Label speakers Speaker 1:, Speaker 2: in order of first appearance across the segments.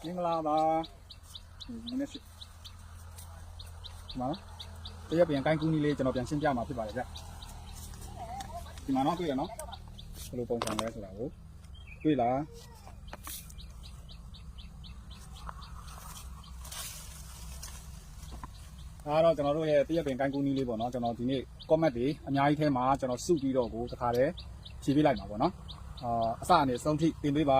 Speaker 1: မင်္ဂလာပါနည်းနည်းရှိနော်တရားပြန်ကိုင်းကူးနည်းလေးကျွန်တော်ပြန်ရှင်းပြမှာဖြစ်ပါတယ်ဗျဒီမှာနော်တွေ့ရနော်ဘယ်လိုပုံစံလဲဆိုတာကိုတွေ့လားအားတော့ကျွန်တော်တို့ရဲ့တရားပြန်ကိုင်းကူးနည်းလေးပေါ့နော်ကျွန်တော်ဒီနေ့ comment တွေအများကြီးထဲမှာကျွန်တော်စုပြီးတော့ကိုတခါတည်းဖြည့်ပေးလိုက်မှာပေါ့နော်အစအနေဆုံးထိတင်ပေးပါ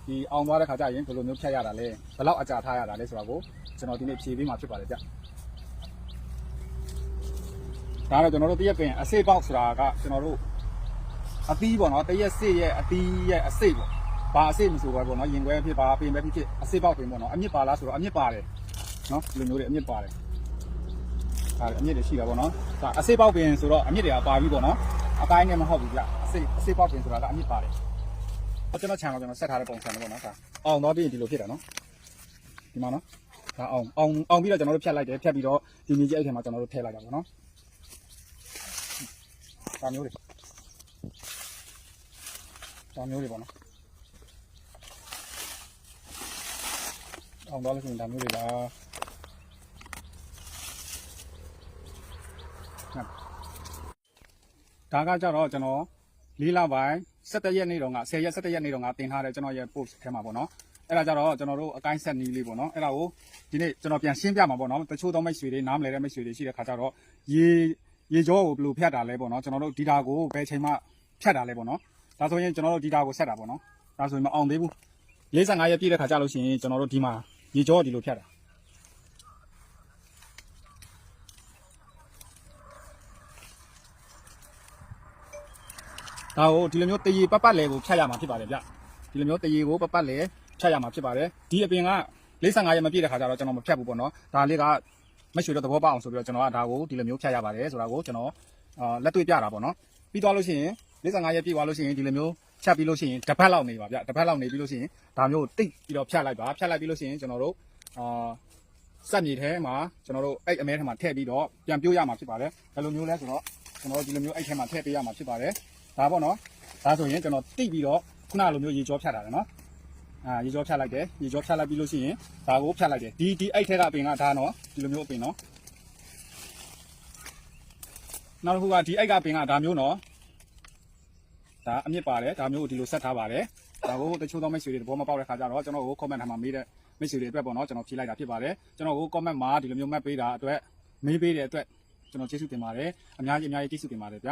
Speaker 1: ဒီအောင်သွားတဲ့ခါကျရင်ဘယ်လိုမျိုးဖြတ်ရတာလဲဘယ်လောက်အကြာထားရတာလဲဆိုတာကိုကျွန်တော်ဒီနေ့ဖြည့်ပေးမှာဖြစ်ပါတယ်ဗျဒါတော့ကျွန်တော်တို့တရက်ပင်အစိတ်ပေါက်ဆိုတာကကျွန်တော်တို့အသီးပေါ့နော်တရက်စစ်ရဲ့အသီးရဲ့အစိတ်ပေါ့ဘာအစိတ်မဆိုပဲပေါ့နော်ရင်ခွဲဖြစ်ပါပင်ပဲဖြစ်အစိတ်ပေါက်ပင်ပေါ့နော်အမြင့်ပါလားဆိုတော့အမြင့်ပါတယ်နော်ဒီလိုမျိုးတွေအမြင့်ပါတယ်ဒါအမြင့်တွေရှိတာပေါ့နော်ဒါအစိတ်ပေါက်ပင်ဆိုတော့အမြင့်တွေကပါပြီပေါ့နော်အကိုင်းနဲ့မဟုတ်ဘူးဗျအစိတ်ပေါက်ပင်ဆိုတာကအမြင့်ပါတယ်ကျွန်တော်ခြံမှာကျွန်တော်ဆက်ထားတဲ့ပုံစံမျိုးပေါ့နော်ဒါအောင်တော့ပြီးရင်ဒီလိုဖြစ်တာနော်ဒီမှာနော်ဒါအောင်ပြီးတော့ကျွန်တော်တို့ဖြတ်လိုက်တယ်ဖြတ်ပြီးတော့ဒီမြေကြီးအဲ့ထဲမှာကျွန်တော်တို့ထည့်လိုက်တာပေါ့နော်ဒါမျိုးတွေပေါ့နော်အောင်တော့လို့ရှိရင်ဒါမျိုးတွေလားဒါကကြတော့ကျွန်တော်၄လပိုင်း17ရက်နေ့တော့10ရက်17ရက်နေ့တော့တင်ထားတယ်ကျွန်တော်ရဲ့ post ထဲမှာပေါ့နော်အဲ့ဒါကြတော့ကျွန်တော်တို့အကိုင်းဆက်နီးလေးပေါ့နော်အဲ့ဒါကိုဒီနေ့ကျွန်တော်ပြန်ရှင်းပြမှာပေါ့နော်တချို့သောမိတ်ဆွေတွေနားမလည်တဲ့မိတ်ဆွေတွေရှိတဲ့ခါကျတော့ရေကြောကိုဘယ်လိုဖြတ်တာလဲပေါ့နော်ကျွန်တော်တို့ဒီတာကိုဘယ်ချိန်မှဖြတ်တာလဲပေါ့နော်ဒါဆိုရင်ကျွန်တော်တို့ဒီတာကိုဆက်တာပေါ့နော်ဒါဆိုရင်မအောင်သေးဘူး45ရက်ပြည့်တဲ့ခါကျလို့ရှိရင်ကျွန်တော်တို့ဒီမှာရေကြောဒီလိုဖြတ်တာဒါကိုဒီလိုမျိုးတရေပတ်ပတ်လေကိုဖြတ်ရမှာဖြစ်ပါတယ်ဗျဒီလိုမျိုးတရေကိုပတ်ပတ်လေဖြတ်ရမှာဖြစ်ပါတယ်ဒီအပြင်က45ရက်မပြည့်တဲ့ခါကျတော့ကျွန်တော်မဖြတ်ဘူးပေါ့နော်ဒါလေးကမရွှေတော့သဘောပေါက်အောင်ဆိုပြီးတော့ကျွန်တော်ကဒါကိုဒီလိုမျိုးဖြတ်ရပါတယ်ဆိုတာကိုကျွန်တော်လက်တွေ့ပြတာပေါ့နော်ပြီးသွားလို့ရှိရင်45ရက်ပြည့်သွားလို့ရှိရင်ဒီလိုမျိုးဖြတ်ပြီးလို့ရှိရင်တစ်ပတ်လောက်နေပါဗျတစ်ပတ်လောက်နေပြီးလို့ရှိရင်ဒါမျိုးတိတ်ပြီးတော့ဖြတ်လိုက်ပါဖြတ်လိုက်ပြီးလို့ရှိရင်ကျွန်တော်တို့စက်မြေထဲမှာကျွန်တော်တို့အဲ့အမဲထဲမှာထည့်ပြီးတော့ပြန်ပြိုးရမှာဖြစ်ပါတယ်ဘယ်လိုမျိုးလဲဆိုတော့ကျွန်တော်တို့ဒီလိုမျိုးအဲ့ထဲမှာထည့်ပေးရမှာဖြစ်ပါတယ်ဒါပေါ့နော်ဒါဆိုရင်ကျွန်တော်တိတ်ပြီးတော့ခုနလိုမျိုးရေကြောဖြတ်တာတယ်နော်ရေကြောဖြတ်လိုက်တယ်ရေကြောဖြတ်လိုက်ပြီးလို့ရှိရင်ဒါကိုဖြတ်လိုက်တယ်ဒီအဲ့ထဲကအပင်ကဒါနော်ဒီလိုမျိုးအပင်နော်နောက်တစ်ခုကဒီအိုက်ကပင်ကဒါမျိုးနော်ဒါအမြင့်ပါတယ်ဒါမျိုးကိုဒီလိုဆက်ထားပါတယ်ဒါကိုတချို့သောမိတ်ဆွေတွေသဘောမပေါက်တဲ့ခါကျတော့ကျွန်တော်ကို comment ထားမှာမေးတဲ့မိတ်ဆွေတွေအတွက်ပေါ့နော်ကျွန်တော်ဖြေလိုက်တာဖြစ်ပါတယ်ကျွန်တော်ကို comment မှာဒီလိုမျိုးမှတ်ပေးတာအတွက်မေးပေးတဲ့အတွက်ကျွန်တော်ကျေးဇူးတင်ပါတယ်အများကြီးကျေးဇူးတင်ပါတယ်ဗျ